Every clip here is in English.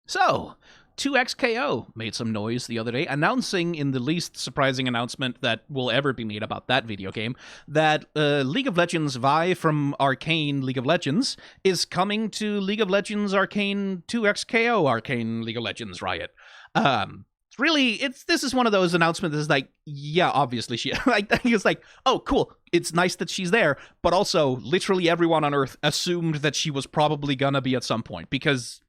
So, 2XKO made some noise the other day, announcing in the least surprising announcement that will ever be made about that video game, that League of Legends Vi from Arcane League of Legends is coming to League of Legends Arcane 2XKO Arcane League of Legends Riot. This is one of those announcements that's like, yeah, obviously she it's like, oh cool, it's nice that she's there, but also literally everyone on Earth assumed that she was probably gonna be at some point because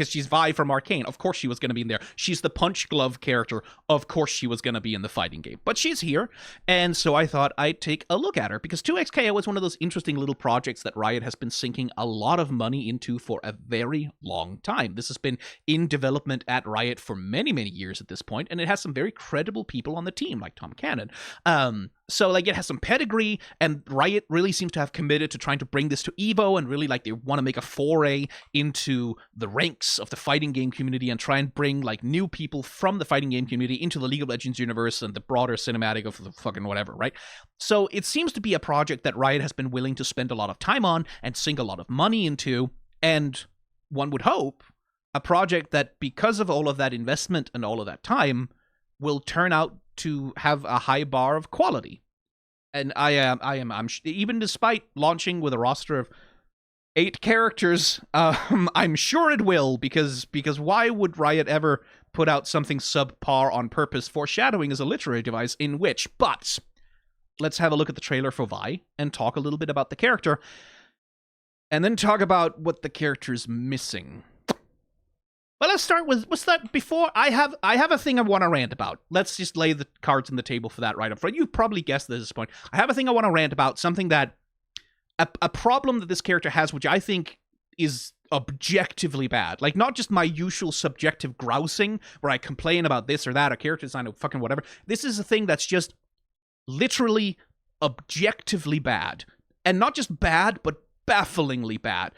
she's Vi from Arcane. Of course she was gonna be in there. She's the Punch Glove character. Of course she was gonna be in the fighting game. But she's here, and so I thought I'd take a look at her because 2XKO is one of those interesting little projects that Riot has been sinking a lot of money into for a very long time. This has been in development at Riot for many, many years at this point, and it has some very credible people on the team, like Tom Cannon. So like it has some pedigree, and Riot really seems to have committed to trying to bring this to EVO, and really like they want to make a foray into the ranks of the fighting game community and try and bring like new people from the fighting game community into the League of Legends universe and the broader cinematic of the fucking whatever, right? So it seems to be a project that Riot has been willing to spend a lot of time on and sink a lot of money into, and one would hope a project that, because of all of that investment and all of that time, will turn out to have a high bar of quality. And I'm even despite launching with a roster of 8 characters, I'm sure it will, because why would Riot ever put out something subpar on purpose? Foreshadowing is a literary device in which, but let's have a look at the trailer for Vi and talk a little bit about the character, and then talk about what the character's missing. But let's start with, what's that before? I have a thing I want to rant about. Let's just lay the cards on the table for that right up front. You've probably guessed at this point. I have a thing I want to rant about, something that, a problem that this character has, which I think is objectively bad. Like, not just my usual subjective grousing, where I complain about this or that, or character design, or fucking whatever. This is a thing that's just literally objectively bad. And not just bad, but bafflingly bad.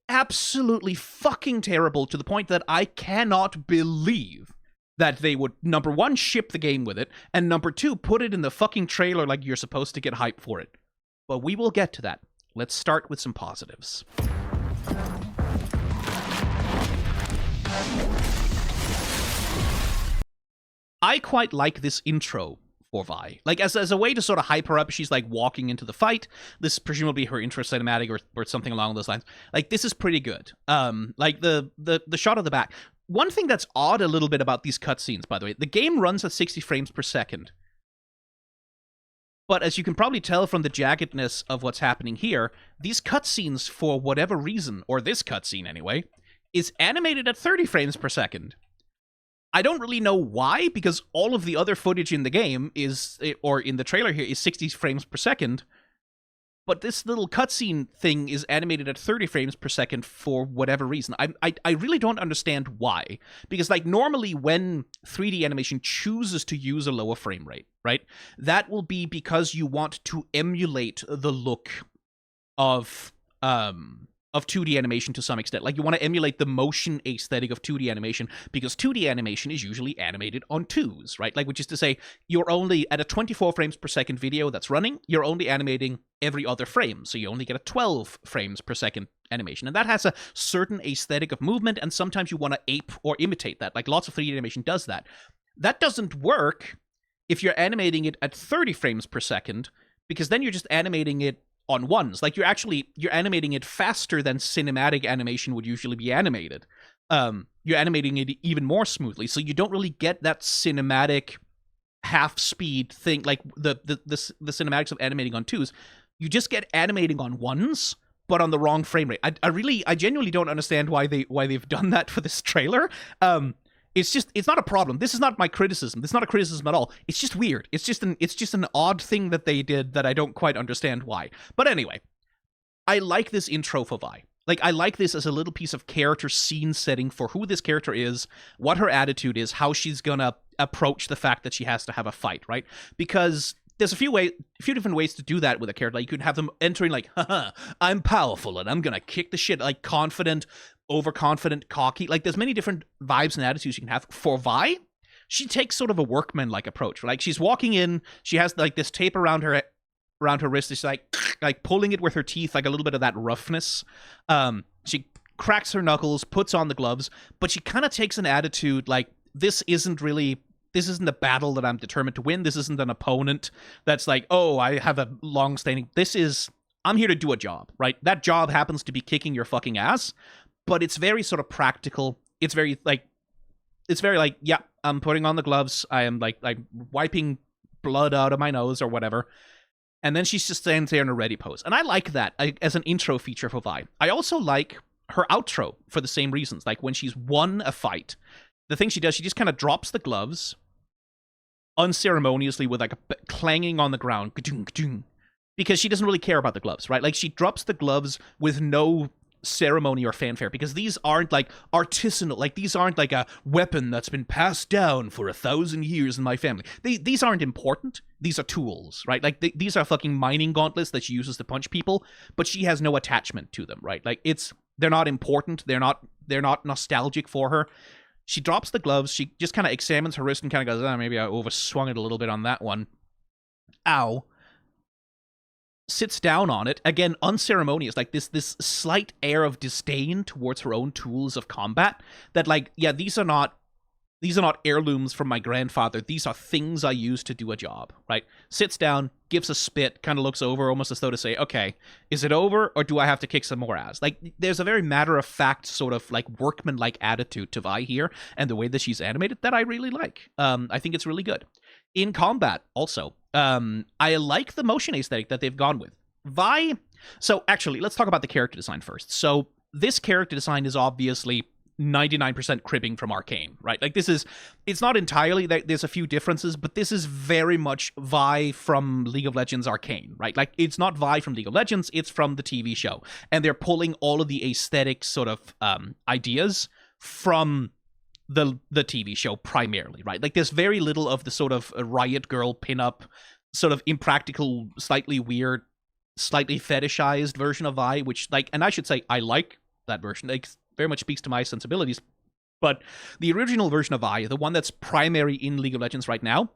Absolutely fucking terrible, to the point that I cannot believe that they would, number one, ship the game with it, and number two, put it in the fucking trailer like you're supposed to get hype for it. But we will get to that. Let's start with some positives. I quite like this intro for Vi. Like, as a way to sort of hype her up, she's like walking into the fight. This is presumably her intro cinematic or something along those lines. Like, this is pretty good. Like the shot of the back. One thing that's odd a little bit about these cutscenes, by the way, the game runs at 60 frames per second. But as you can probably tell from the jaggedness of what's happening here, these cutscenes, for whatever reason, or this cutscene anyway, is animated at 30 frames per second. I don't really know why, because all of the other footage in the game is, or in the trailer here, is 60 frames per second. But this little cutscene thing is animated at 30 frames per second for whatever reason. I really don't understand why. Because, like, normally when 3D animation chooses to use a lower frame rate, right, that will be because you want to emulate the look of 2D animation to some extent. Like, you want to emulate the motion aesthetic of 2D animation, because 2D animation is usually animated on 2s, right? Like, which is to say, you're only, at a 24 frames per second video that's running, you're only animating every other frame, so you only get a 12 frames per second animation. And that has a certain aesthetic of movement, and sometimes you want to ape or imitate that. Like, lots of 3D animation does that. That doesn't work if you're animating it at 30 frames per second, because then you're just animating it on ones. Like, you're animating it faster than cinematic animation would usually be animated. You're animating it even more smoothly, so you don't really get that cinematic half-speed thing, like the cinematics of animating on 2s. You just get animating on 1s, but on the wrong frame rate. I genuinely don't understand why they've done that for this trailer. It's not a problem. This is not my criticism. This is not a criticism at all. It's just weird. It's just an odd thing that they did that I don't quite understand why. But anyway, I like this intro for Vi. Like, I like this as a little piece of character scene setting for who this character is, what her attitude is, how she's gonna approach the fact that she has to have a fight, right? Because there's a few different ways to do that with a character. Like, you could have them entering like, haha, I'm powerful and I'm gonna kick the shit, like confident, overconfident, cocky. Like, there's many different vibes and attitudes you can have. For Vi, she takes sort of a workman-like approach. Like, she's walking in, she has like this tape around her wrist. She's like pulling it with her teeth, like a little bit of that roughness. She cracks her knuckles, puts on the gloves, but she kind of takes an attitude like, this isn't a battle that I'm determined to win. This isn't an opponent that's like, oh, I have a long-standing... I'm here to do a job, right? That job happens to be kicking your fucking ass, but it's very sort of practical. It's very like, yeah, I'm putting on the gloves. I'm wiping blood out of my nose or whatever. And then she just stands there in a ready pose. And I like that as an intro feature for Vi. I also like her outro for the same reasons. Like when she's won a fight, the thing she does, she just kind of drops the gloves unceremoniously with like a clanging on the ground. Because she doesn't really care about the gloves, right? Like she drops the gloves with no ceremony or fanfare, because these aren't like artisanal, like these aren't like a weapon that's been passed down for 1,000 years in my family. These aren't important. These are tools, right? Like these are fucking mining gauntlets that she uses to punch people, but she has no attachment to them, right? Like they're not important. They're not nostalgic for her. She drops the gloves. She just kind of examines her wrist and kind of goes, oh, maybe I overswung it a little bit on that one. Ow. Sits down on it, again, unceremonious, like this slight air of disdain towards her own tools of combat, that like, yeah, these are not heirlooms from my grandfather, these are things I use to do a job, right? Sits down, gives a spit, kind of looks over, almost as though to say, okay, is it over, or do I have to kick some more ass? Like, there's a very matter-of-fact sort of, like, workman-like attitude to Vi here, and the way that she's animated that I really like. I think it's really good. In combat, also, I like the motion aesthetic that they've gone with. Vi... So, actually, let's talk about the character design first. So, this character design is obviously 99% cribbing from Arcane, right? Like, it's not entirely, there's a few differences, but this is very much Vi from League of Legends Arcane, right? Like, it's not Vi from League of Legends, it's from the TV show. And they're pulling all of the aesthetic sort of ideas from the TV show primarily, right? Like, there's very little of the sort of Riot Girl pinup, sort of impractical, slightly weird, slightly fetishized version of Vi, which, like, and I should say, I like that version. Like, very much speaks to my sensibilities. But the original version of Vi, the one that's primary in League of Legends right now,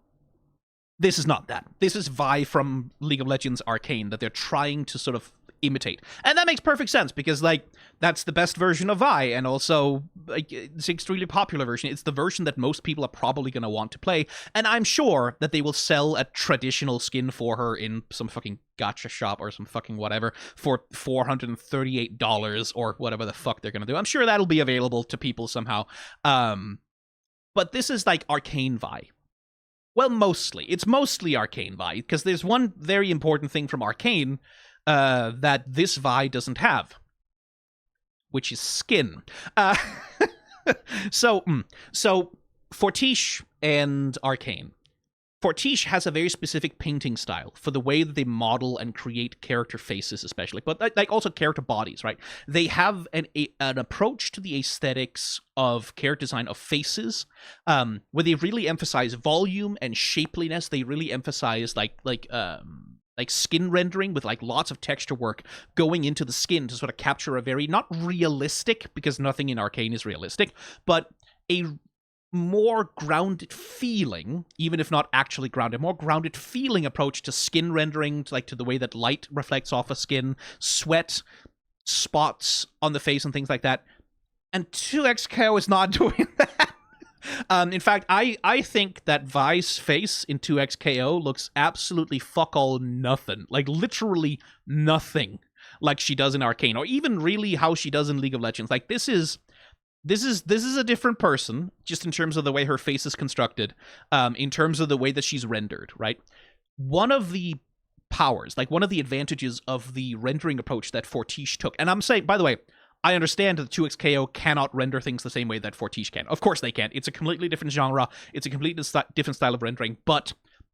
this is not that. This is Vi from League of Legends Arcane that they're trying to sort of imitate. And that makes perfect sense, because, like, that's the best version of Vi, and also, like, it's an extremely popular version. It's the version that most people are probably going to want to play, and I'm sure that they will sell a traditional skin for her in some fucking gacha shop or some fucking whatever for $438 or whatever the fuck they're going to do. I'm sure that'll be available to people somehow. But this is, like, Arcane Vi. Well, mostly. It's mostly Arcane Vi, because there's one very important thing from Arcane that this Vi doesn't have, which is skin. So Fortiche and Arcane. Fortiche has a very specific painting style for the way that they model and create character faces, especially, but like also character bodies, right? They have an approach to the aesthetics of character design of faces, where they really emphasize volume and shapeliness. They really emphasize like skin rendering with like lots of texture work going into the skin to sort of capture a very, not realistic, because nothing in Arcane is realistic, but a more grounded feeling, even if not actually grounded, more grounded feeling approach to skin rendering, to the way that light reflects off a skin, sweat, spots on the face and things like that. And 2XKO is not doing that. In fact, I think that Vi's face in 2XKO looks absolutely fuck all nothing. Like, literally nothing like she does in Arcane, or even really how she does in League of Legends. Like, this is a different person, just in terms of the way her face is constructed, in terms of the way that she's rendered, right? One of the powers, like one of the advantages of the rendering approach that Fortiche took, and I'm saying, by the way, I understand that 2XKO cannot render things the same way that Fortiche can. Of course they can. It's a completely different genre. It's a completely different style of rendering. But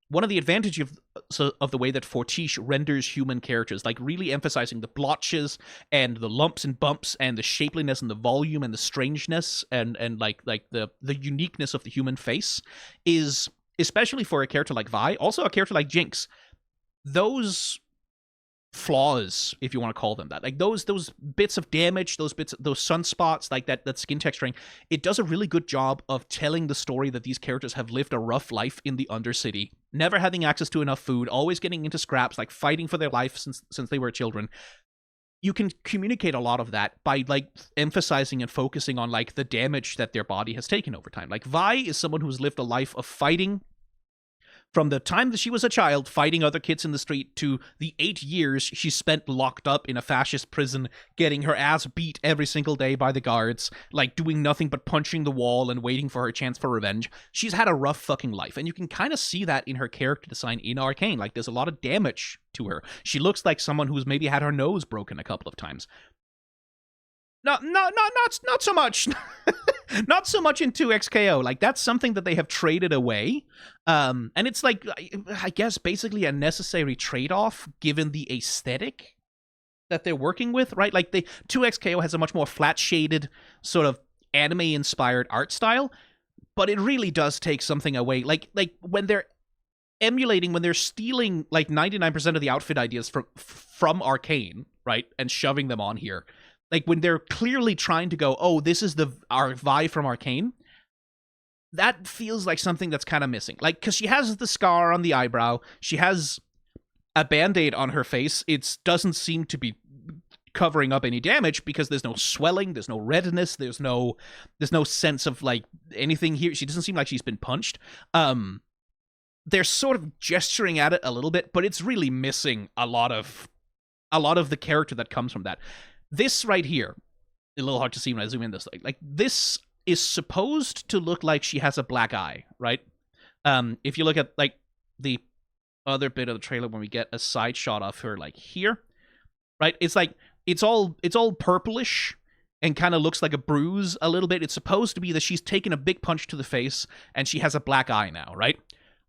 one of the advantages of the way that Fortiche renders human characters, like really emphasizing the blotches and the lumps and bumps and the shapeliness and the volume and the strangeness and like the uniqueness of the human face, is, especially for a character like Vi, also a character like Jinx, those flaws, if you want to call them that, like those bits of damage, those sunspots, like that skin texturing, it does a really good job of telling the story that these characters have lived a rough life in the Undercity, never having access to enough food, always getting into scraps, like fighting for their life since they were children. you can communicate a lot of that by like emphasizing and focusing on like the damage that their body has taken over time. Like Vi is someone who's lived a life of fighting from the time that she was a child, fighting other kids in the street, to the 8 years she spent locked up in a fascist prison, getting her ass beat every single day by the guards, like doing nothing but punching the wall and waiting for her chance for revenge. She's had a rough fucking life, and you can kind of see that in her character design in Arcane. Like, there's a lot of damage to her. She looks like someone who's maybe had her nose broken a couple of times. Not so much. Not so much in 2XKO. Like, that's something that they have traded away. And it's like, I guess, basically a necessary trade-off given the aesthetic that they're working with, right? Like, 2XKO has a much more flat-shaded, sort of anime-inspired art style, but it really does take something away. Like when they're emulating, when they're stealing, like, 99% of the outfit ideas from Arcane, right, and shoving them on here, like, when they're clearly trying to go, oh, this is our Vi from Arcane, that feels like something that's kind of missing. Like, because she has the scar on the eyebrow, she has a Band-Aid on her face. It doesn't seem to be covering up any damage because there's no swelling, there's no redness, there's no sense of, like, anything here. She doesn't seem like she's been punched. They're sort of gesturing at it a little bit, but it's really missing a lot of the character that comes from that. This right here, a little hard to see when I zoom in this. Like this is supposed to look like she has a black eye, right? If you look at like the other bit of the trailer when we get a side shot of her, like here, right? It's like it's all purplish and kind of looks like a bruise a little bit. It's supposed to be that she's taken a big punch to the face and she has a black eye now, right?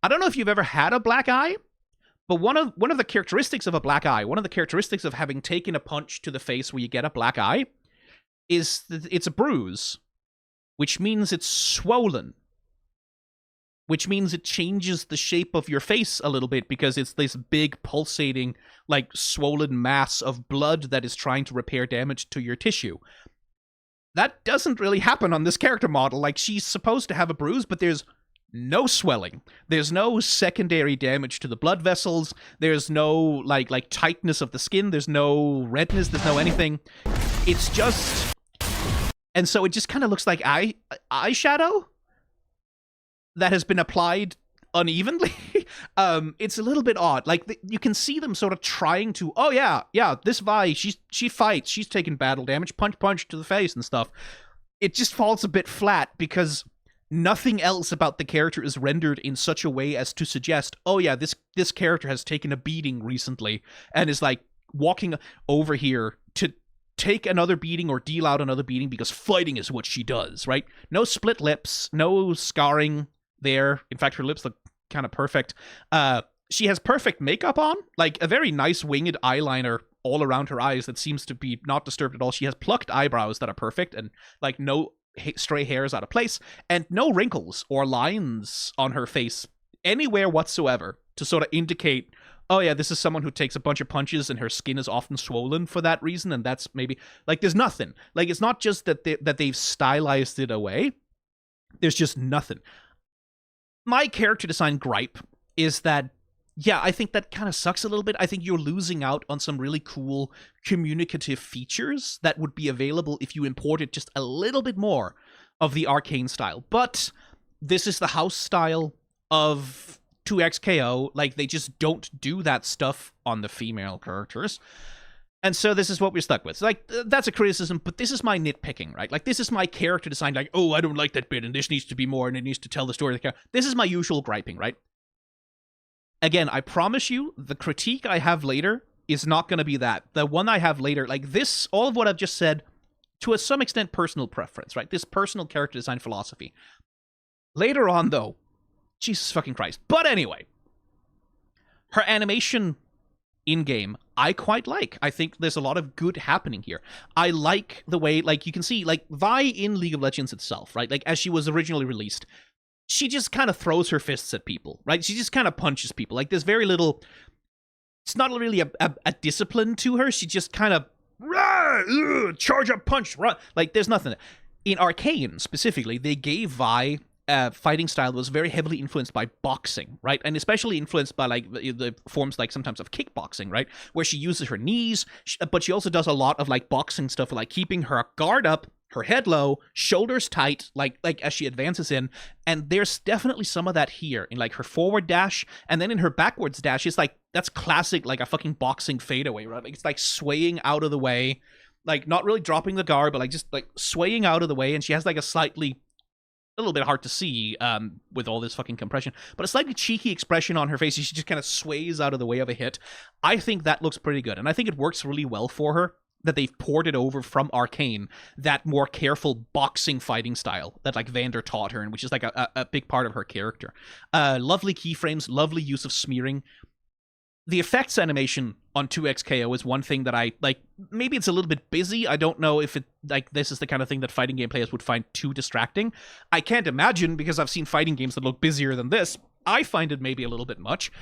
I don't know if you've ever had a black eye. But one of the characteristics of a black eye, one of the characteristics of having taken a punch to the face where you get a black eye, is that it's a bruise, which means it's swollen, which means it changes the shape of your face a little bit because it's this big pulsating, like, swollen mass of blood that is trying to repair damage to your tissue. That doesn't really happen on this character model. Like, she's supposed to have a bruise, but there's no swelling. There's no secondary damage to the blood vessels. There's no like tightness of the skin. There's no redness. There's no anything. It's just, and so it just kind of looks like eyeshadow that has been applied unevenly. It's a little bit odd. Like you can see them sort of trying to. Oh yeah, this Vi, she fights. She's taking battle damage, punch to the face and stuff. It just falls a bit flat because nothing else about the character is rendered in such a way as to suggest, oh yeah, this character has taken a beating recently and is like walking over here to take another beating or deal out another beating because fighting is what she does, right? No split lips, no scarring there. In fact, her lips look kind of perfect. She has perfect makeup on, like a very nice winged eyeliner all around her eyes that seems to be not disturbed at all. She has plucked eyebrows that are perfect and like no stray hairs out of place, and no wrinkles or lines on her face anywhere whatsoever to sort of indicate, oh yeah, this is someone who takes a bunch of punches and her skin is often swollen for that reason, and that's maybe, like, there's nothing. Like, it's not just that they've stylized it away. There's just nothing. My character design gripe is that, yeah, I think that kind of sucks a little bit. I think you're losing out on some really cool communicative features that would be available if you imported just a little bit more of the Arcane style. But this is the house style of 2XKO. Like, they just don't do that stuff on the female characters. And so this is what we're stuck with. So, like, that's a criticism, but this is my nitpicking, right? Like, this is my character design. Like, oh, I don't like that bit, and this needs to be more, and it needs to tell the story of the character. This is my usual griping, right? Again, I promise you, the critique I have later is not going to be that. The one I have later, like this, all of what I've just said, to some extent personal preference, right? This personal character design philosophy. Later on, though, Jesus fucking Christ. But anyway, her animation in-game, I quite like. I think there's a lot of good happening here. I like the way, like, you can see, like, Vi in League of Legends itself, right? Like, as she was originally released, she just kind of throws her fists at people, right? She just kind of punches people. Like, there's very little... It's not really a discipline to her. She just kind of... charge up, punch, run. Like, there's nothing. In Arcane, specifically, they gave Vi fighting style was very heavily influenced by boxing, right? And especially influenced by like the forms like sometimes of kickboxing, right? Where she uses her knees, but she also does a lot of like boxing stuff, like keeping her guard up, her head low, shoulders tight, like as she advances in. And there's definitely some of that here in like her forward dash, and then in her backwards dash, it's like that's classic, like a fucking boxing fadeaway, right? Like it's like swaying out of the way, like not really dropping the guard, but like just like swaying out of the way, and she has like a little bit hard to see with all this fucking compression, but a slightly cheeky expression on her face as she just kind of sways out of the way of a hit. I think that looks pretty good, and I think it works really well for her that they've ported over from Arcane that more careful boxing fighting style that like Vander taught her, and which is like a big part of her character. Lovely keyframes, lovely use of smearing. The effects animation on 2XKO is one thing that I like. Maybe it's a little bit busy. I don't know if it like this is the kind of thing that fighting game players would find too distracting. I can't imagine, because I've seen fighting games that look busier than this. I find it maybe a little bit much.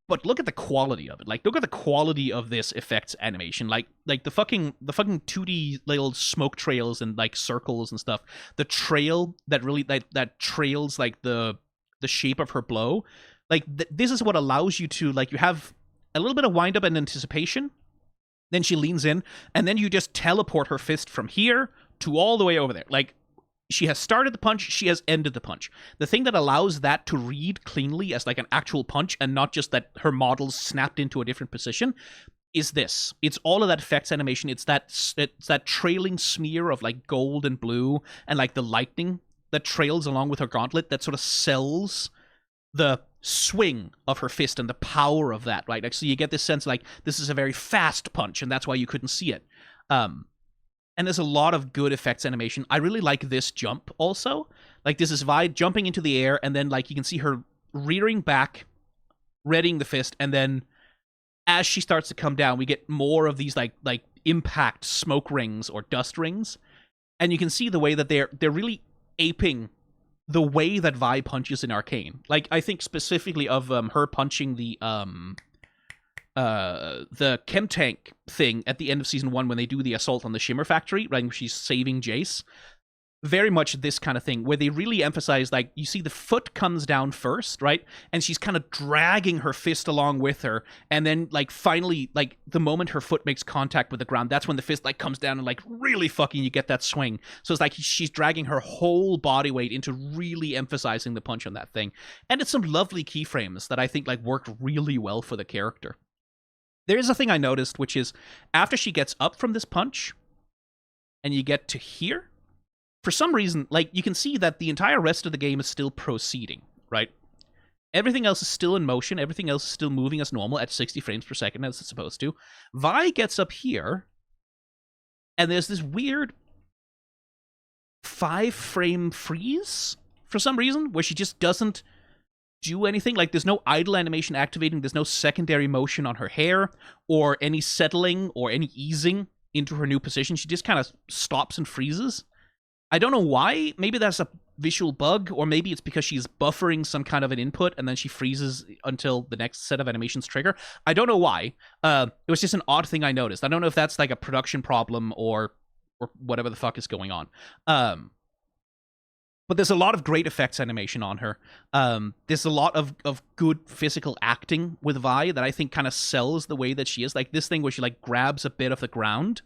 But look at the quality of it. Like, look at the quality of this effects animation. Like the fucking 2D little smoke trails and like circles and stuff. The trail that really that trails like the shape of her blow. Like, this is what allows you to, like, you have a little bit of wind-up and anticipation, then she leans in, and then you just teleport her fist from here to all the way over there. Like, she has started the punch, she has ended the punch. The thing that allows that to read cleanly as, like, an actual punch, and not just that her model's snapped into a different position, is this. It's all of that effects animation. It's that trailing smear of, like, gold and blue, and, like, the lightning that trails along with her gauntlet that sort of sells the swing of her fist and the power of that, right? Like, so you get this sense like this is a very fast punch, and that's why you couldn't see it. And there's a lot of good effects animation. I really like this jump also. Like, this is Vi jumping into the air, and then like you can see her rearing back, readying the fist, and then as she starts to come down, we get more of these like impact smoke rings or dust rings, and you can see the way that they're really aping the way that Vi punches in Arcane. Like, I think specifically of her punching the chem tank thing at the end of season 1 when they do the assault on the Shimmer Factory, right? When she's saving Jace. Very much this kind of thing where they really emphasize, like, you see the foot comes down first, right? And she's kind of dragging her fist along with her. And then, like, finally, like, the moment her foot makes contact with the ground, that's when the fist, like, comes down and, like, really fucking you get that swing. So it's like she's dragging her whole body weight into really emphasizing the punch on that thing. And it's some lovely keyframes that I think, like, worked really well for the character. There is a thing I noticed, which is after she gets up from this punch and you get to here, for some reason, like, you can see that the entire rest of the game is still proceeding, right? Everything else is still in motion. Everything else is still moving as normal at 60 frames per second as it's supposed to. Vi gets up here, and there's this weird 5-frame freeze for some reason, where she just doesn't do anything. Like, there's no idle animation activating. There's no secondary motion on her hair, or any settling or any easing into her new position. She just kind of stops and freezes. I don't know why. Maybe that's a visual bug, or maybe it's because she's buffering some kind of an input and then she freezes until the next set of animations trigger. I don't know why. It was just an odd thing I noticed. I don't know if that's like a production problem or whatever the fuck is going on. But there's a lot of great effects animation on her. There's a lot of good physical acting with Vi that I think kind of sells the way that she is. Like, this thing where she, like, grabs a bit of the ground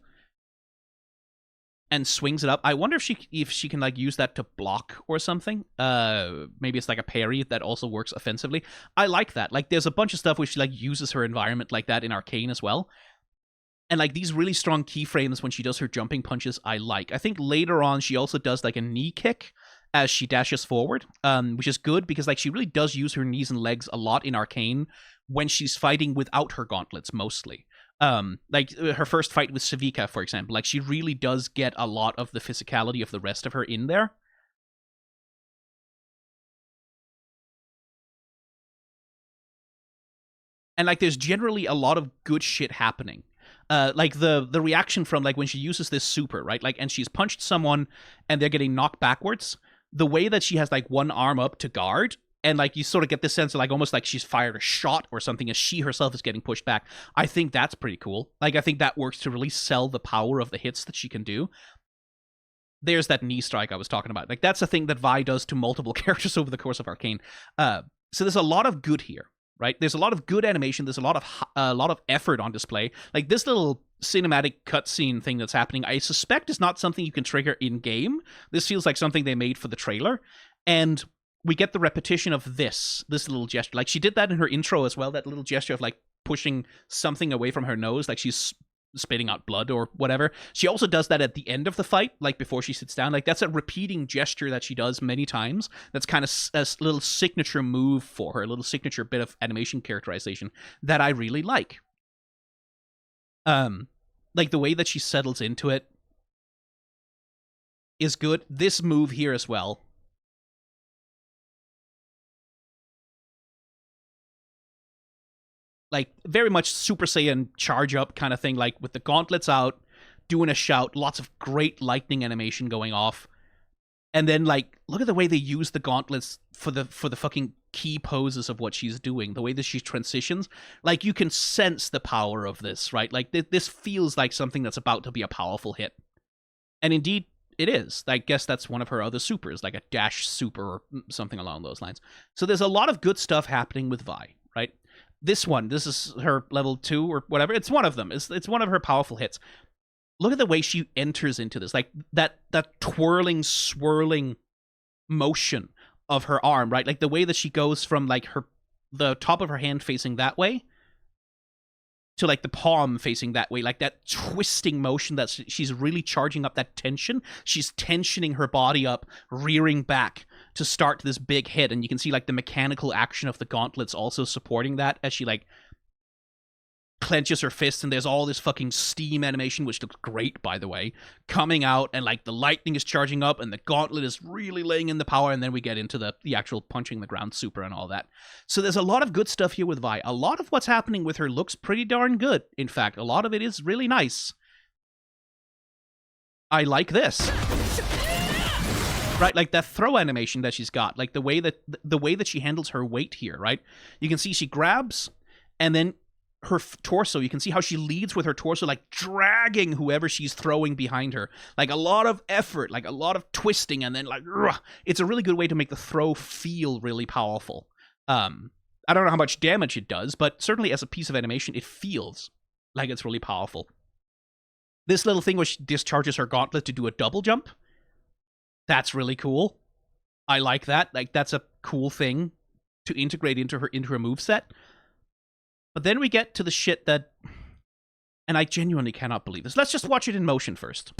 and swings it up. I wonder if she can, like, use that to block or something. Maybe it's like a parry that also works offensively. I like that. Like, there's a bunch of stuff where she, like, uses her environment like that in Arcane as well. And, like, these really strong keyframes when she does her jumping punches, I like. I think later on she also does, like, a knee kick as she dashes forward, which is good because, like, she really does use her knees and legs a lot in Arcane when she's fighting without her gauntlets, mostly. Like, her first fight with Savika, for example, like, she really does get a lot of the physicality of the rest of her in there. And, like, there's generally a lot of good shit happening. Like, the reaction from, like, when she uses this super, right? Like, and she's punched someone and they're getting knocked backwards. The way that she has, like, one arm up to guard, and, like, you sort of get this sense of, like, almost like she's fired a shot or something as she herself is getting pushed back. I think that's pretty cool. Like, I think that works to really sell the power of the hits that she can do. there's that knee strike I was talking about. Like, that's a thing that Vi does to multiple characters over the course of Arcane. So there's a lot of good here, right? There's a lot of good animation. There's a lot of effort on display. Like, this little cinematic cutscene thing that's happening, I suspect is not something you can trigger in-game. This feels like something they made for the trailer. And we get the repetition of this little gesture. Like, she did that in her intro as well, that little gesture of, like, pushing something away from her nose, like she's spitting out blood or whatever. She also does that at the end of the fight, like before she sits down. Like, that's a repeating gesture that she does many times. That's kind of a little signature move for her, a little signature bit of animation characterization that I really like. Like, the way that she settles into it is good. This move here as well. Like, very much Super Saiyan charge up kind of thing, like with the gauntlets out, doing a shout, lots of great lightning animation going off. And then, like, look at the way they use the gauntlets for the fucking key poses of what she's doing, the way that she transitions. Like, you can sense the power of this, right? Like, this feels like something that's about to be a powerful hit. And indeed, it is. I guess that's one of her other supers, like a dash super or something along those lines. So there's a lot of good stuff happening with Vi, right? This is her level 2 or whatever. It's one of them. It's one of her powerful hits. Look at the way she enters into this. Like, that twirling, swirling motion of her arm, right? Like, the way that she goes from, like, the top of her hand facing that way to, like, the palm facing that way. Like, that twisting motion that she's really charging up that tension. She's tensioning her body up, rearing back to start this big hit. And you can see, like, the mechanical action of the gauntlets also supporting that as she, like, clenches her fist, and there's all this fucking steam animation, which looks great, by the way, coming out, and, like, the lightning is charging up, and the gauntlet is really laying in the power, and then we get into the actual punching the ground super and all that. So there's a lot of good stuff here with Vi. A lot of what's happening with her looks pretty darn good. In fact, a lot of it is really nice. I like this. Right, like that throw animation that she's got, like the way that she handles her weight here, right? You can see she grabs, and then her torso, you can see how she leads with her torso, like dragging whoever she's throwing behind her. Like, a lot of effort, like a lot of twisting, and then, like, it's a really good way to make the throw feel really powerful. I don't know how much damage it does, but certainly as a piece of animation, it feels like it's really powerful. This little thing where she discharges her gauntlet to do a double jump, that's really cool. I like that. Like, that's a cool thing to integrate into her moveset. But then we get to the shit that... And I genuinely cannot believe this. Let's just watch it in motion first.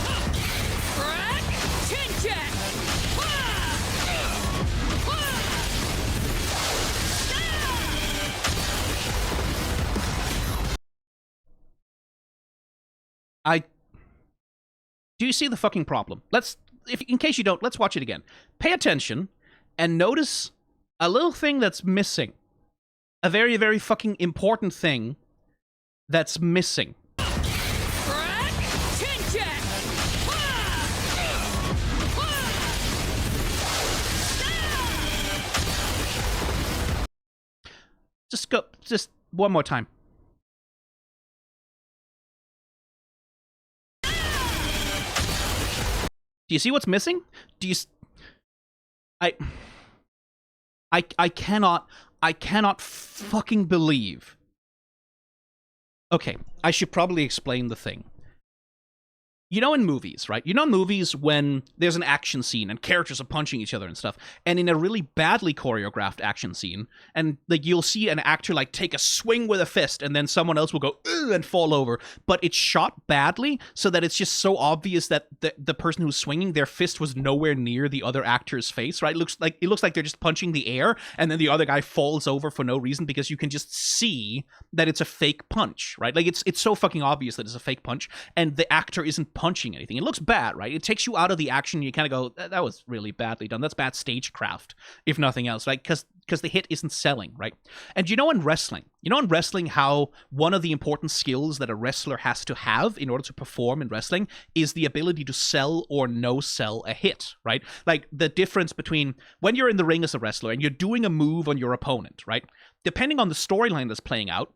Do you see the fucking problem? In case you don't, let's watch it again. Pay attention and notice a little thing that's missing. A very, very fucking important thing that's missing. Just one more time. Do you see what's missing? Do you... I cannot fucking believe... Okay, I should probably explain the thing. You know in movies, right? You know in movies when there's an action scene and characters are punching each other and stuff, and in a really badly choreographed action scene, and, like, you'll see an actor, like, take a swing with a fist, and then someone else will go, ugh, and fall over, but it's shot badly so that it's just so obvious that the person who's swinging, their fist was nowhere near the other actor's face, right? It looks like they're just punching the air, and then the other guy falls over for no reason because you can just see that it's a fake punch, right? Like, it's so fucking obvious that it's a fake punch, and the actor isn't punching anything. It looks bad, right? It takes you out of the action. You kind of go, that was really badly done. That's bad stagecraft, if nothing else, right? Because the hit isn't selling, right? And you know in wrestling how one of the important skills that a wrestler has to have in order to perform in wrestling is the ability to sell or no sell a hit, right? Like, the difference between when you're in the ring as a wrestler and you're doing a move on your opponent, right? Depending on the storyline that's playing out,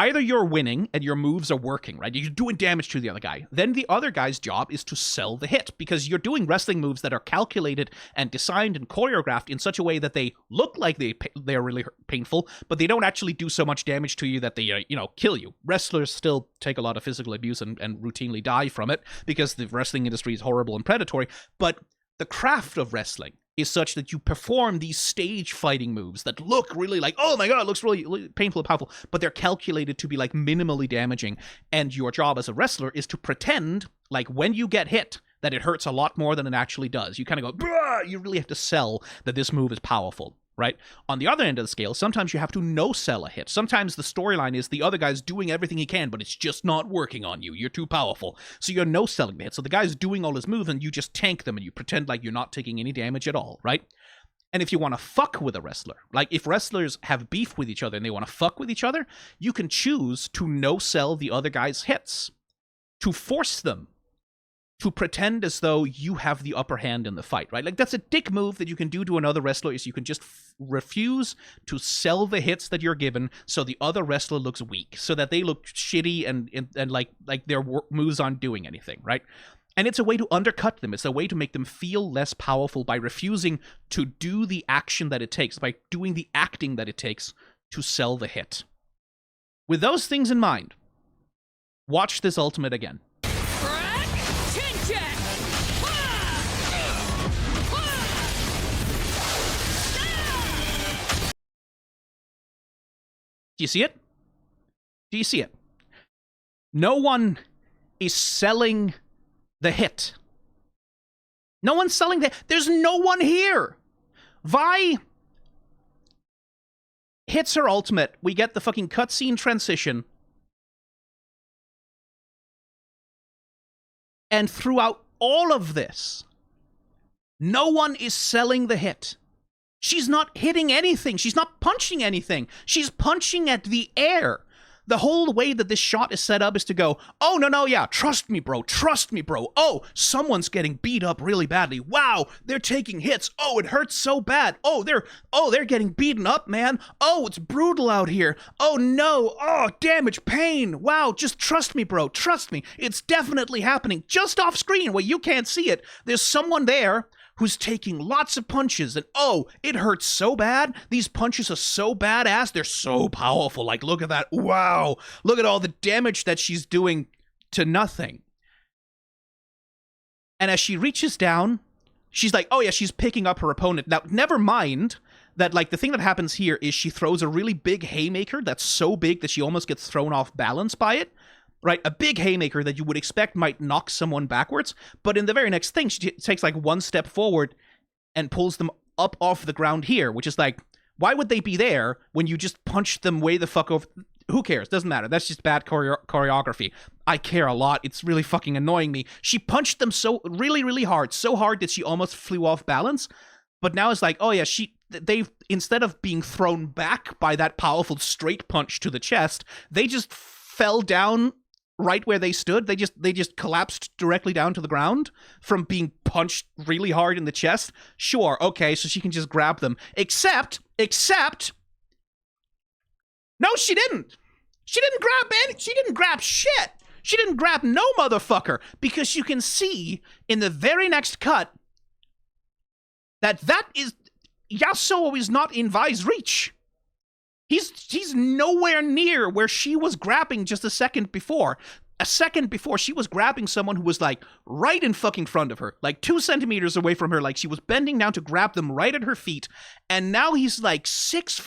either you're winning and your moves are working, right? You're doing damage to the other guy. Then the other guy's job is to sell the hit, because you're doing wrestling moves that are calculated and designed and choreographed in such a way that they look like they're really painful, but they don't actually do so much damage to you that they, kill you. Wrestlers still take a lot of physical abuse and routinely die from it because the wrestling industry is horrible and predatory, but the craft of wrestling is such that you perform these stage fighting moves that look really like, oh my god, it looks really, really painful and powerful, but they're calculated to be like minimally damaging. And your job as a wrestler is to pretend like when you get hit that it hurts a lot more than it actually does. You kind of go, bruh, you really have to sell that this move is powerful, right? On the other end of the scale, sometimes you have to no-sell a hit. Sometimes the storyline is the other guy's doing everything he can, but it's just not working on you. You're too powerful. So you're no-selling the hit. So the guy's doing all his moves, and you just tank them, and you pretend like you're not taking any damage at all, right? And if you want to fuck with a wrestler, like if wrestlers have beef with each other and they want to fuck with each other, you can choose to no-sell the other guy's hits, to force them to pretend as though you have the upper hand in the fight, right? Like, that's a dick move that you can do to another wrestler, is you can just refuse to sell the hits that you're given so the other wrestler looks weak, so that they look shitty and like their moves aren't doing anything, right? And it's a way to undercut them. It's a way to make them feel less powerful by refusing to do the action that it takes, by doing the acting that it takes to sell the hit. With those things in mind, watch this Ultimate again. Do you see it? Do you see it? No one is selling the hit. No one's selling the... There's no one here. Vi hits her ultimate. We get the fucking cutscene transition. And throughout all of this, no one is selling the hit. She's not hitting anything. She's not punching anything. She's punching at the air. The whole way that this shot is set up is to go, oh, no, yeah, trust me, bro. Oh, someone's getting beat up really badly. Wow, they're taking hits. Oh, it hurts so bad. Oh, they're getting beaten up, man. Oh, it's brutal out here. Oh, no. Oh, damage, pain. Wow, just trust me, bro. Trust me. It's definitely happening just off screen where you can't see it. There's someone there who's taking lots of punches, and oh, it hurts so bad. These punches are so badass. They're so powerful. Like, look at that. Wow. Look at all the damage that she's doing to nothing. And as she reaches down, she's like, oh yeah, she's picking up her opponent. Now, never mind that, like, the thing that happens here is she throws a really big haymaker that's so big that she almost gets thrown off balance by it. Right, a big haymaker that you would expect might knock someone backwards, but in the very next thing, she takes like one step forward and pulls them up off the ground here, which is like, why would they be there when you just punch them way the fuck over? Who cares? Doesn't matter. That's just bad choreography. I care a lot. It's really fucking annoying me. She punched them so really hard, so hard that she almost flew off balance. But now it's like, oh yeah, they've, instead of being thrown back by that powerful straight punch to the chest, they just fell down right where they stood. They just collapsed directly down to the ground from being punched really hard in the chest. Sure, okay, so she can just grab them. Except, no, she didn't. She didn't grab shit. She didn't grab no motherfucker, because you can see in the very next cut that is Yasuo is not in Vi's reach. He's nowhere near where she was grabbing just a second before. A second before, she was grabbing someone who was, like, right in fucking front of her. Like, 2 centimeters away from her. Like, she was bending down to grab them right at her feet. And now he's, like, 18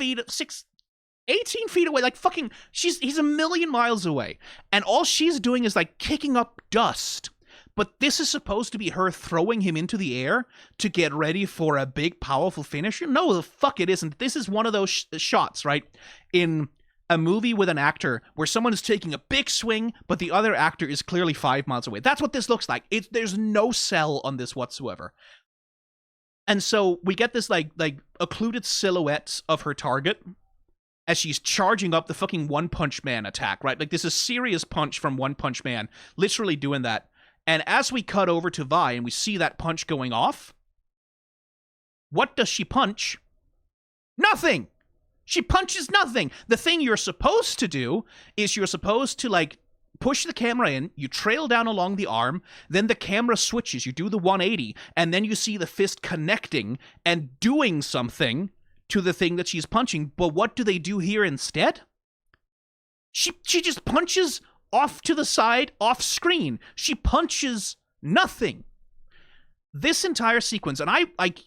feet away. Like, fucking, he's a million miles away. And all she's doing is, like, kicking up dust. But this is supposed to be her throwing him into the air to get ready for a big, powerful finisher? No, the fuck it isn't. This is one of those shots, right, in a movie with an actor where someone is taking a big swing, but the other actor is clearly 5 miles away. That's what this looks like. There's no sell on this whatsoever. And so we get this, like occluded silhouettes of her target as she's charging up the fucking One Punch Man attack, right? Like, this is serious punch from One Punch Man, literally doing that. And as we cut over to Vi and we see that punch going off, what does she punch? Nothing! She punches nothing. The thing you're supposed to do is you're supposed to, like, push the camera in, you trail down along the arm, then the camera switches, you do the 180, and then you see the fist connecting and doing something to the thing that she's punching. But what do they do here instead? She just punches off to the side, off screen. She punches nothing. This entire sequence, and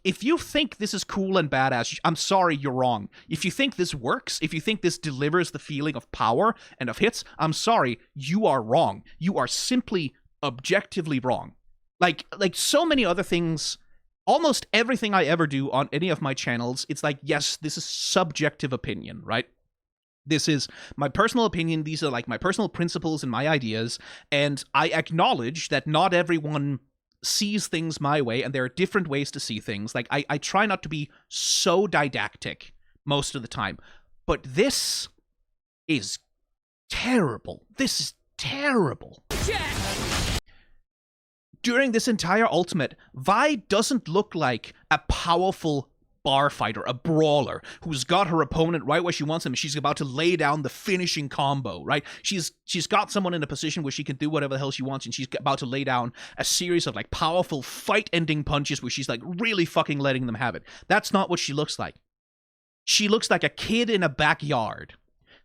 if you think this is cool and badass, I'm sorry, you're wrong. If you think this works, if you think this delivers the feeling of power and of hits, I'm sorry, you are wrong. You are simply objectively wrong. Like so many other things, almost everything I ever do on any of my channels, it's like, yes, this is subjective opinion, right? This is my personal opinion. These are like my personal principles and my ideas, and I acknowledge that not everyone sees things my way, and there are different ways to see things. Like, I try not to be so didactic most of the time, but this is terrible. This is terrible. During this entire ultimate, Vi doesn't look like a powerful bar fighter, a brawler, who's got her opponent right where she wants him. She's about to lay down the finishing combo, right? She's got someone in a position where she can do whatever the hell she wants, and she's about to lay down a series of, like, powerful fight-ending punches where she's, like, really fucking letting them have it. That's not what she looks like. She looks like a kid in a backyard,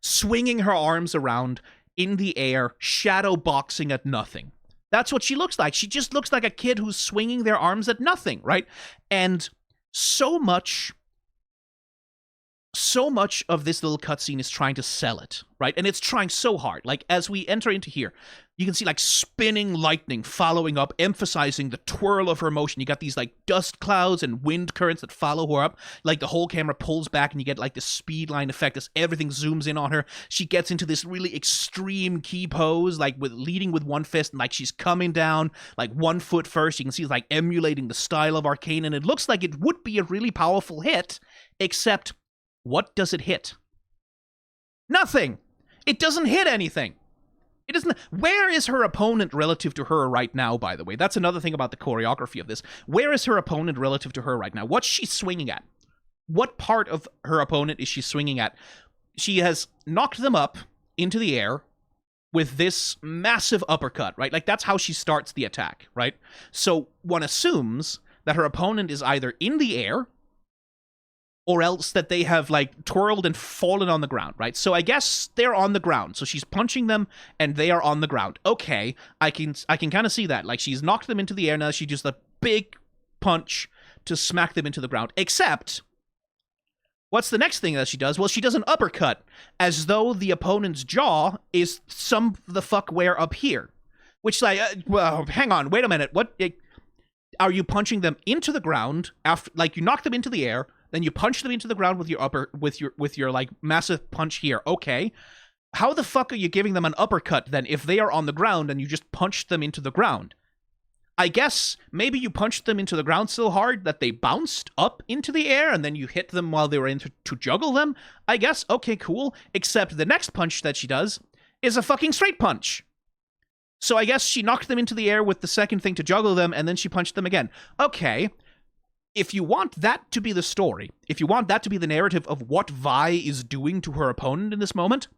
swinging her arms around in the air, shadow boxing at nothing. That's what she looks like. She just looks like a kid who's swinging their arms at nothing, right? And so much of this little cutscene is trying to sell it, right? And it's trying so hard. Like, as we enter into here, you can see, like, spinning lightning following up, emphasizing the twirl of her motion. You got these, like, dust clouds and wind currents that follow her up. Like, the whole camera pulls back and you get, like, this speed line effect as everything zooms in on her. She gets into this really extreme key pose, like, leading with one fist, and, like, she's coming down, like, 1 foot first. You can see, like, emulating the style of Arcane, and it looks like it would be a really powerful hit, except what does it hit? Nothing! It doesn't hit anything! It doesn't. Where is her opponent relative to her right now, by the way? That's another thing about the choreography of this. Where is her opponent relative to her right now? What's she swinging at? What part of her opponent is she swinging at? She has knocked them up into the air with this massive uppercut, right? Like, that's how she starts the attack, right? So one assumes that her opponent is either in the air, or else that they have, like, twirled and fallen on the ground, right? So I guess they're on the ground. So she's punching them, and they are on the ground. Okay, I can kind of see that. Like, she's knocked them into the air, now she just a big punch to smack them into the ground. Except, what's the next thing that she does? Well, she does an uppercut, as though the opponent's jaw is some the fuck where up here. Which, like, well, hang on, wait a minute. What, are you punching them into the ground, after, like, you knock them into the air, then you punch them into the ground with your like, massive punch here. Okay. How the fuck are you giving them an uppercut then if they are on the ground and you just punched them into the ground? I guess maybe you punched them into the ground so hard that they bounced up into the air and then you hit them while they were in to juggle them. I guess. Okay, cool. Except the next punch that she does is a fucking straight punch. So I guess she knocked them into the air with the second thing to juggle them, and then she punched them again. Okay. If you want that to be the story, if you want that to be the narrative of what Vi is doing to her opponent in this moment,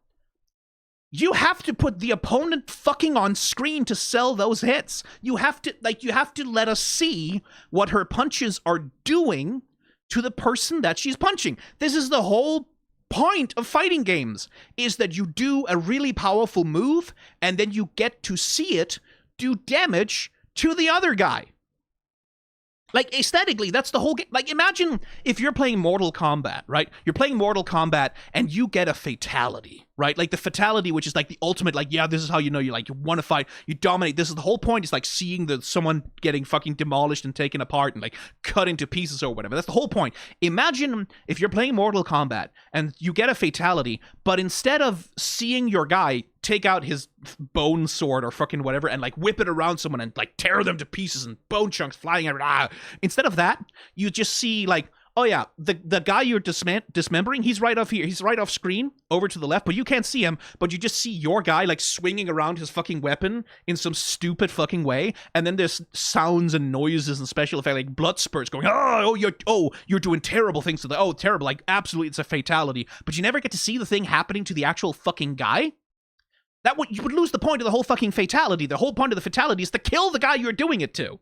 you have to put the opponent fucking on screen to sell those hits. You have to let us see what her punches are doing to the person that she's punching. This is the whole point of fighting games, is that you do a really powerful move, and then you get to see it do damage to the other guy. Like, aesthetically, that's the whole game. Like, imagine if you're playing Mortal Kombat, right? You're playing Mortal Kombat, and you get a fatality, right? Like, the fatality, which is, like, the ultimate, like, yeah, this is how you know you want to fight, you dominate. This is the whole point, is, like, seeing someone getting fucking demolished and taken apart and, like, cut into pieces or whatever. That's the whole point. Imagine if you're playing Mortal Kombat, and you get a fatality, but instead of seeing your guy take out his bone sword or fucking whatever and, like, whip it around someone and, like, tear them to pieces and bone chunks flying everywhere. Instead of that, you just see, like, Oh yeah, the guy you're dismembering, he's right off here. He's right off screen, over to the left, but you can't see him. But you just see your guy like swinging around his fucking weapon in some stupid fucking way, and then there's sounds and noises and special effects like blood spurts going. You're doing terrible things to the. Oh, terrible! Like absolutely, it's a fatality. But you never get to see the thing happening to the actual fucking guy. You would lose the point of the whole fucking fatality. The whole point of the fatality is to kill the guy you're doing it to,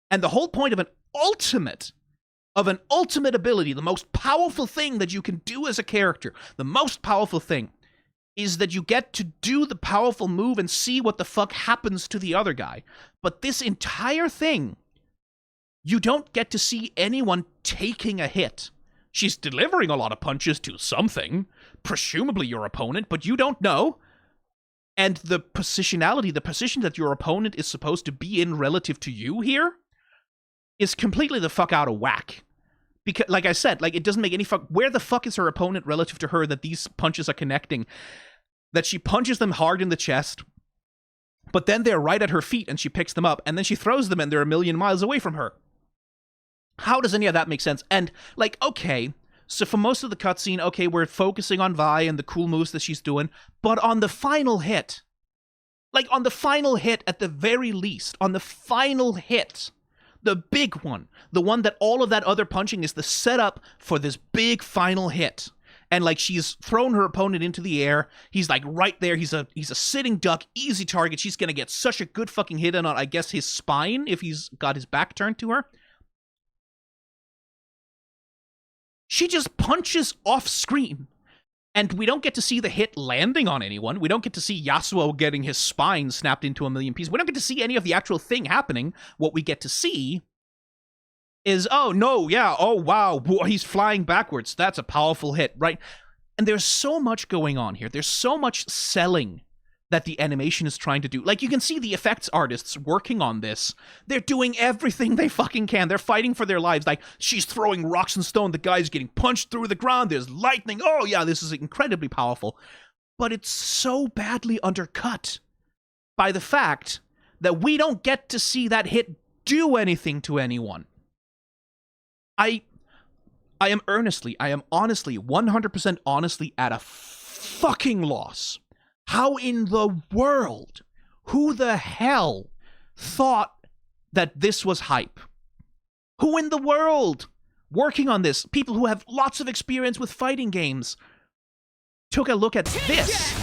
and the whole point of an ultimate ability, the most powerful thing that you can do as a character, the most powerful thing, is that you get to do the powerful move and see what the fuck happens to the other guy. But this entire thing, you don't get to see anyone taking a hit. She's delivering a lot of punches to something, presumably your opponent, but you don't know. And the positionality, the position that your opponent is supposed to be in relative to you here, is completely the fuck out of whack. Because, like I said, like it doesn't make any fuck. Where the fuck is her opponent relative to her that these punches are connecting? That she punches them hard in the chest, but then they're right at her feet and she picks them up, and then she throws them and they're a million miles away from her. How does any of that make sense? And, like, okay, so for most of the cutscene, okay, we're focusing on Vi and the cool moves that she's doing, but on the final hit, like on the final hit at the very least, on the final hit, the big one, the one that all of that other punching is the setup for this big final hit. And like she's thrown her opponent into the air. He's like right there. He's a sitting duck, easy target. She's gonna get such a good fucking hit on, I guess, his spine if he's got his back turned to her. She just punches off screen. And we don't get to see the hit landing on anyone. We don't get to see Yasuo getting his spine snapped into a million pieces. We don't get to see any of the actual thing happening. What we get to see is, oh, no, yeah, oh, wow, he's flying backwards. That's a powerful hit, right? And there's so much going on here. There's so much selling that the animation is trying to do. Like, you can see the effects artists working on this. They're doing everything they fucking can. They're fighting for their lives. Like, she's throwing rocks and stone. The guy's getting punched through the ground. There's lightning. Oh, yeah, this is incredibly powerful. But it's so badly undercut by the fact that we don't get to see that hit do anything to anyone. I am honestly, 100% honestly at a fucking loss. How in the world, who the hell thought that this was hype? Who in the world working on this, people who have lots of experience with fighting games, took a look at this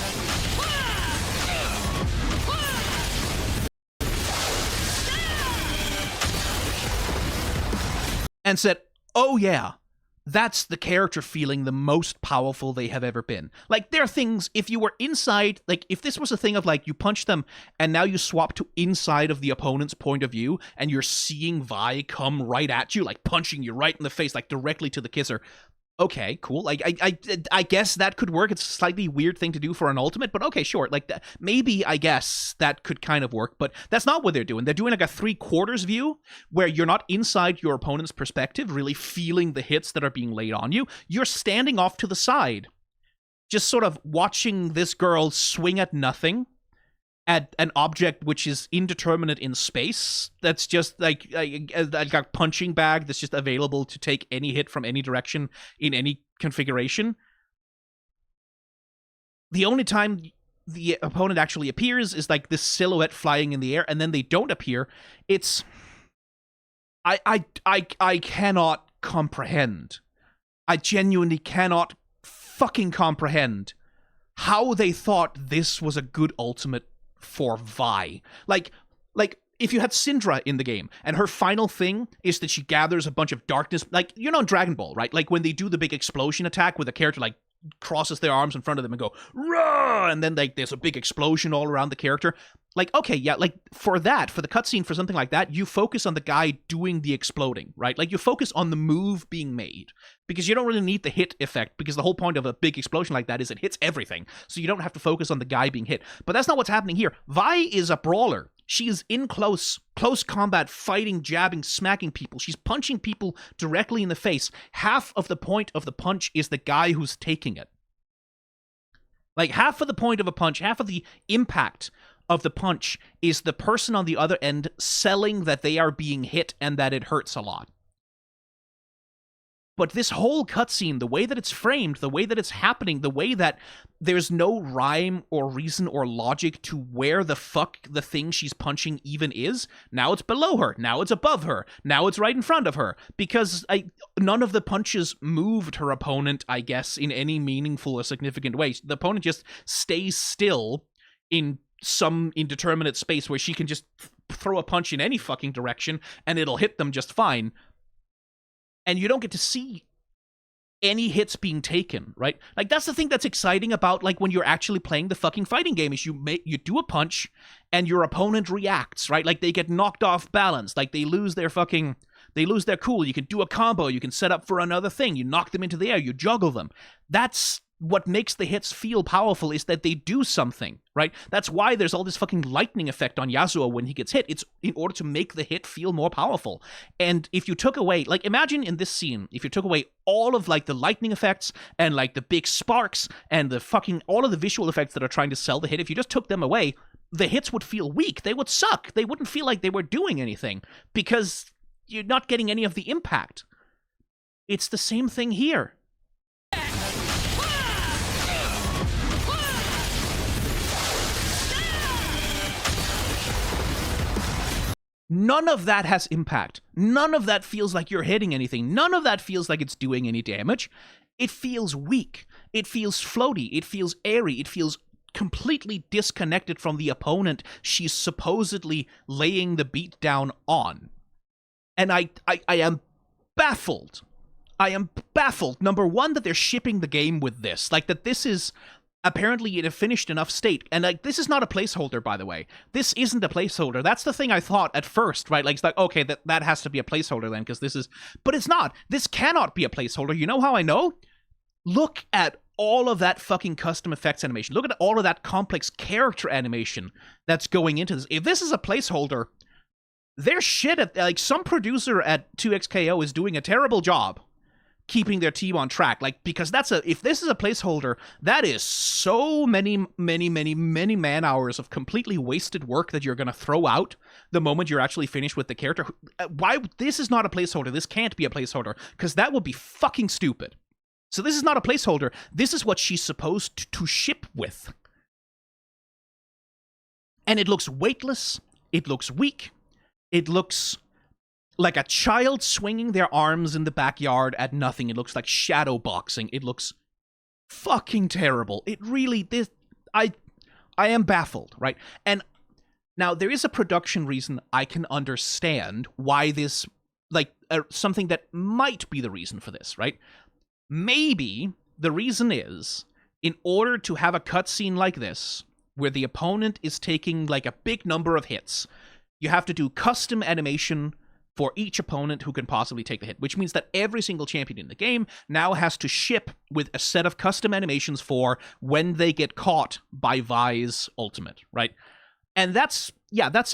and said, oh yeah, that's the character feeling the most powerful they have ever been. Like, there are things, if you were inside, like, if this was a thing of, like, you punch them, and now you swap to inside of the opponent's point of view, and you're seeing Vi come right at you, like, punching you right in the face, like, directly to the kisser. Okay, cool. Like, I guess that could work. It's a slightly weird thing to do for an ultimate, but okay, sure. Like, maybe, I guess, that could kind of work, but that's not what they're doing. They're doing, like, a 3/4 view, where you're not inside your opponent's perspective, really feeling the hits that are being laid on you. You're standing off to the side, just sort of watching this girl swing at nothing, at an object which is indeterminate in space, that's just like a punching bag that's just available to take any hit from any direction in any configuration. The only time the opponent actually appears is like this silhouette flying in the air, and then they don't appear. It's... I cannot comprehend. I genuinely cannot fucking comprehend how they thought this was a good ultimate for Vi. Like if you had Syndra in the game, and her final thing is that she gathers a bunch of darkness, like, you know, in Dragon Ball, right? Like, when they do the big explosion attack, where the character, like, crosses their arms in front of them and go, "Rah!" And then, like, there's a big explosion all around the character. Like, okay, yeah, like, for the cutscene, for something like that, you focus on the guy doing the exploding, right? Like, you focus on the move being made, because you don't really need the hit effect, because the whole point of a big explosion like that is it hits everything, so you don't have to focus on the guy being hit. But that's not what's happening here. Vi is a brawler. She is in close combat, fighting, jabbing, smacking people. She's punching people directly in the face. Half of the point of the punch is the guy who's taking it. Like, half of the point of a punch, half of the impact of the punch is the person on the other end selling that they are being hit and that it hurts a lot. But this whole cutscene, the way that it's framed, the way that it's happening, the way that there's no rhyme or reason or logic to where the fuck the thing she's punching even is. Now it's below her. Now it's above her. Now it's right in front of her. Because none of the punches moved her opponent, I guess, in any meaningful or significant way. The opponent just stays still in some indeterminate space where she can just throw a punch in any fucking direction and it'll hit them just fine. And you don't get to see any hits being taken, right? Like, that's the thing that's exciting about, like, when you're actually playing the fucking fighting game, is you do a punch and your opponent reacts, right? Like, they get knocked off balance, like they lose their cool. You can do a combo, you can set up for another thing, you knock them into the air, you juggle them. That's what makes the hits feel powerful, is that they do something, right? That's why there's all this fucking lightning effect on Yasuo when he gets hit. It's in order to make the hit feel more powerful. And if you took away, like, imagine in this scene, if you took away all of, like, the lightning effects and, like, the big sparks and the fucking, all of the visual effects that are trying to sell the hit, if you just took them away, the hits would feel weak. They would suck. They wouldn't feel like they were doing anything because you're not getting any of the impact. It's the same thing here. None of that has impact. None of that feels like you're hitting anything. None of that feels like it's doing any damage. It feels weak. It feels floaty. It feels airy. It feels completely disconnected from the opponent she's supposedly laying the beat down on. And I am baffled. I am baffled. Number one, that they're shipping the game with this. Like, that this is apparently in a finished enough state. And, like, this is not a placeholder, by the way. This isn't a placeholder. That's the thing I thought at first, right? Like, it's like, okay, that has to be a placeholder then, because this is... But it's not. This cannot be a placeholder. You know how I know? Look at all of that fucking custom effects animation. Look at all of that complex character animation that's going into this. If this is a placeholder, their shit at... Like, some producer at 2XKO is doing a terrible job keeping their team on track, like, because if this is a placeholder, that is so many man hours of completely wasted work that you're gonna throw out the moment you're actually finished with the character. Why this is not a placeholder? This can't be a placeholder, because that would be fucking stupid. So this is not a placeholder. This is what she's supposed to ship with, and it looks weightless. It looks weak. It looks like a child swinging their arms in the backyard at nothing. It looks like shadow boxing. It looks fucking terrible. It really... I am baffled, right? And now, there is a production reason I can understand why this... Like, something that might be the reason for this, right? Maybe the reason is, in order to have a cutscene like this, where the opponent is taking, like, a big number of hits, you have to do custom animation for each opponent who can possibly take the hit, which means that every single champion in the game now has to ship with a set of custom animations for when they get caught by Vi's ultimate, right? And that's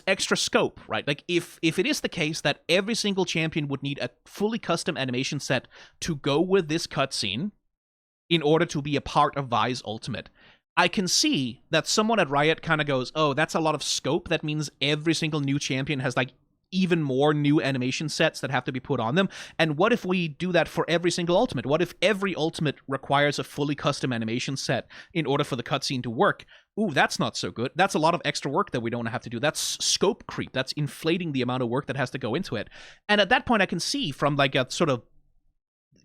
extra scope, right? Like, if it is the case that every single champion would need a fully custom animation set to go with this cutscene in order to be a part of Vi's ultimate, I can see that someone at Riot kind of goes, oh, that's a lot of scope. That means every single new champion has, like, even more new animation sets that have to be put on them. And what if we do that for every single ultimate? What if every ultimate requires a fully custom animation set in order for the cutscene to work? Ooh, that's not so good. That's a lot of extra work that we don't have to do. That's scope creep. That's inflating the amount of work that has to go into it. And at that point, I can see from, like, a sort of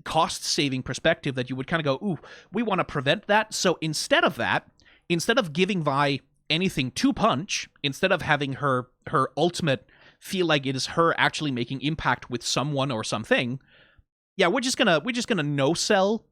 cost-saving perspective that you would kind of go, ooh, we want to prevent that. So instead of that, instead of giving Vi anything to punch, instead of having her ultimate feel like it is her actually making impact with someone or something, yeah, we're just gonna no-sell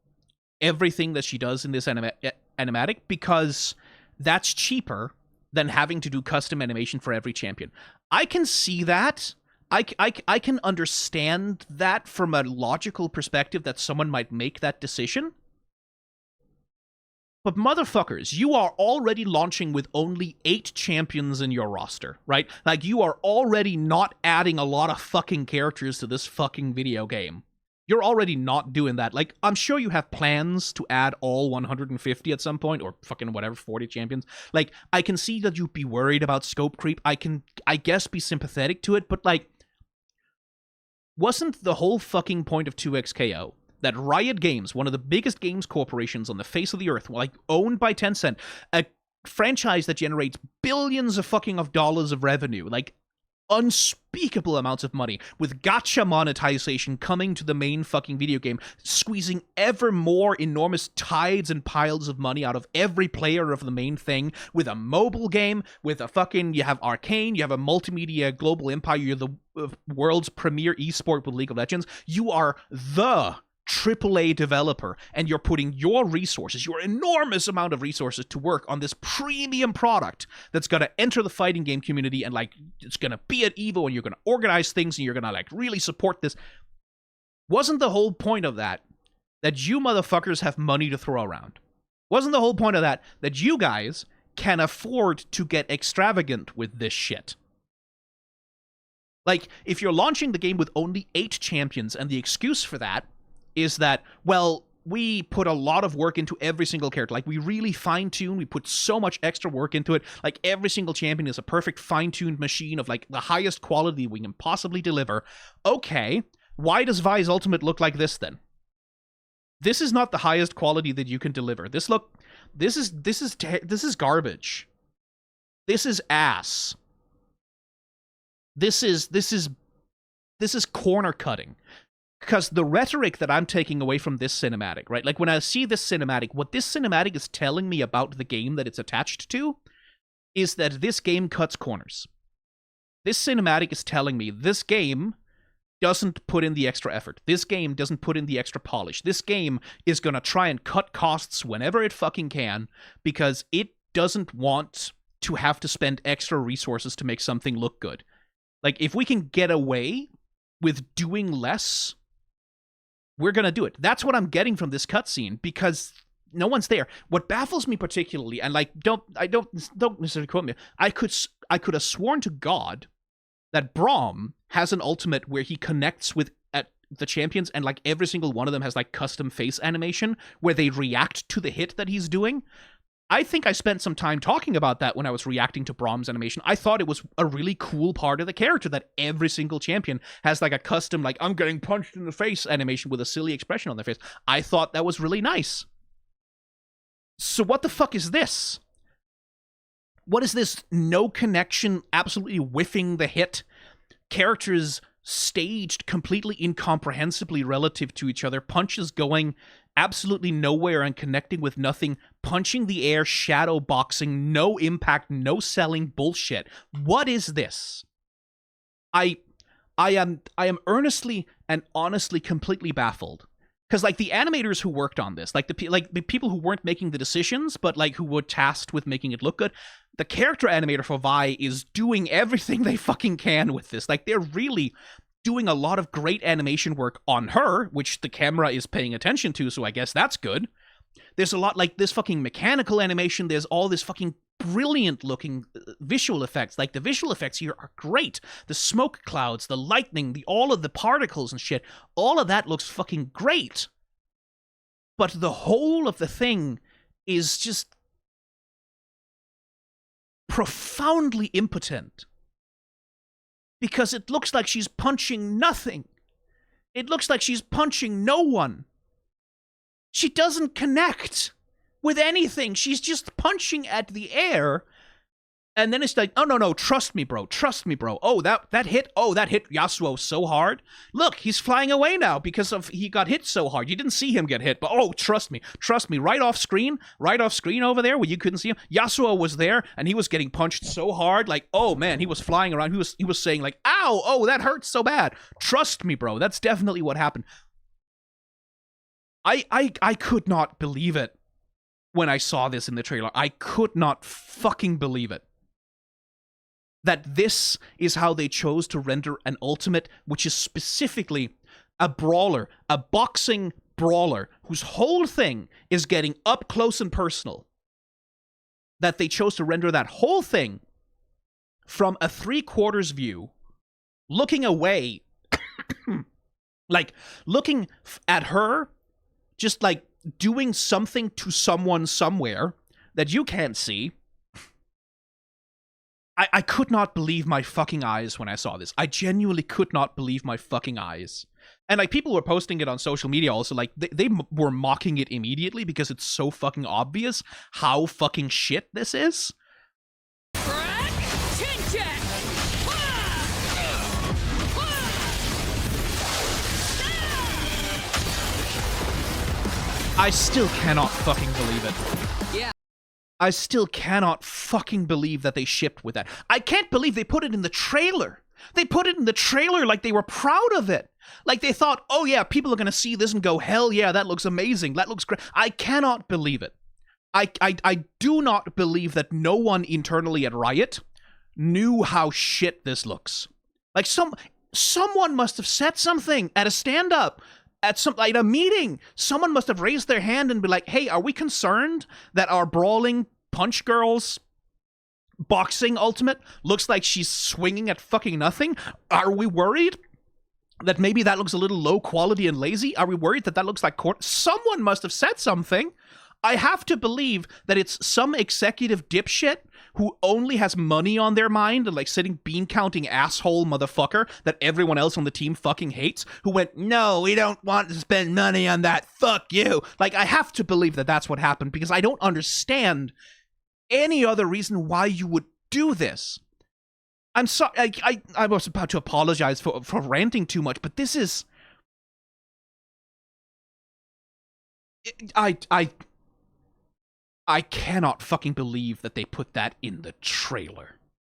everything that she does in this animatic, because that's cheaper than having to do custom animation for every champion. I can see that. I can understand that from a logical perspective, that someone might make that decision. But motherfuckers, you are already launching with only 8 champions in your roster, right? Like, you are already not adding a lot of fucking characters to this fucking video game. You're already not doing that. Like, I'm sure you have plans to add all 150 at some point, or fucking whatever, 40 champions. Like, I can see that you'd be worried about scope creep. I guess, be sympathetic to it, but, like, wasn't the whole fucking point of 2XKO that Riot Games, one of the biggest games corporations on the face of the earth, like owned by Tencent, a franchise that generates billions of fucking dollars of revenue, like unspeakable amounts of money, with gacha monetization coming to the main fucking video game, squeezing ever more enormous tides and piles of money out of every player of the main thing, with a mobile game, with a fucking, you have Arcane, you have a multimedia global empire, you're the world's premier esport with League of Legends, you are the AAA developer, and you're putting your resources, your enormous amount of resources, to work on this premium product that's going to enter the fighting game community, and like it's going to be at EVO, and you're going to organize things, and you're going to like really support this. Wasn't the whole point of that you motherfuckers have money to throw around? Wasn't the whole point of that you guys can afford to get extravagant with this shit? Like, if you're launching the game with only 8 champions, and the excuse for that is that, well, we put a lot of work into every single character. Like, we really fine-tune, we put so much extra work into it. Like, every single champion is a perfect fine-tuned machine of, like, the highest quality we can possibly deliver. Okay, why does Vi's Ultimate look like this, then? This is not the highest quality that you can deliver. This is garbage. This is ass. This is corner cutting. Because the rhetoric that I'm taking away from this cinematic, right? Like, when I see this cinematic, what this cinematic is telling me about the game that it's attached to is that this game cuts corners. This cinematic is telling me this game doesn't put in the extra effort. This game doesn't put in the extra polish. This game is going to try and cut costs whenever it fucking can, because it doesn't want to have to spend extra resources to make something look good. Like, if we can get away with doing less, we're going to do it. That's what I'm getting from this cutscene, because no one's there. What baffles me particularly, and like, don't necessarily quote me, I could have sworn to God that Braum has an ultimate where he connects with the champions, and like every single one of them has like custom face animation where they react to the hit that he's doing. I think I spent some time talking about that when I was reacting to Braum's animation. I thought it was a really cool part of the character that every single champion has like a custom, like, I'm getting punched in the face animation with a silly expression on their face. I thought that was really nice. So what the fuck is this? What is this no connection, absolutely whiffing the hit? Characters staged completely incomprehensibly relative to each other, punches going absolutely nowhere and connecting with nothing, punching the air, shadow boxing, no impact, no selling bullshit. What is this? I am earnestly and honestly completely baffled. Because like the animators who worked on this, like the people who weren't making the decisions, but like who were tasked with making it look good, the character animator for Vi is doing everything they fucking can with this. Like, they're really doing a lot of great animation work on her, which the camera is paying attention to, so I guess that's good. There's a lot like this fucking mechanical animation. There's all this fucking brilliant looking visual effects. Like, the visual effects here are great. The smoke clouds, the lightning, all of the particles and shit, all of that looks fucking great. But the whole of the thing is just profoundly impotent. Because it looks like she's punching nothing. It looks like she's punching no one. She doesn't connect with anything. She's just punching at the air. And then it's like, oh, no, trust me, bro. Trust me, bro. Oh, that hit Yasuo so hard. Look, he's flying away now because he got hit so hard. You didn't see him get hit, but oh, trust me. Right off screen over there where you couldn't see him. Yasuo was there, and he was getting punched so hard, like, oh, man, he was flying around. He was saying, like, ow, oh, that hurts so bad. Trust me, bro. That's definitely what happened. I could not believe it when I saw this in the trailer. I could not fucking believe it. That this is how they chose to render an ultimate, which is specifically a brawler, a boxing brawler, whose whole thing is getting up close and personal. That they chose to render that whole thing from a 3/4 view, looking away, like looking at her, just like doing something to someone somewhere that you can't see. I could not believe my fucking eyes when I saw this. I genuinely could not believe my fucking eyes. And like people were posting it on social media also, like they were mocking it immediately because it's so fucking obvious how fucking shit this is. I still cannot fucking believe it. Yeah. I still cannot fucking believe that they shipped with that. I can't believe they put it in the trailer. They put it in the trailer like they were proud of it. Like they thought, oh yeah, people are gonna see this and go, hell yeah, that looks amazing. That looks great. I cannot believe it. I do not believe that no one internally at Riot knew how shit this looks. Like someone must have said something at a stand-up. At a meeting, someone must have raised their hand and be like, hey, are we concerned that our brawling punch girl's boxing ultimate looks like she's swinging at fucking nothing? Are we worried that maybe that looks a little low quality and lazy? Are we worried that that looks like court? Someone must have said something. I have to believe that it's some executive dipshit who only has money on their mind and like sitting bean counting asshole motherfucker that everyone else on the team fucking hates, who went, no, we don't want to spend money on that, fuck you. Like, I have to believe that that's what happened because I don't understand any other reason why you would do this. I'm sorry, I was about to apologize for ranting too much, but this is... I cannot fucking believe that they put that in the trailer.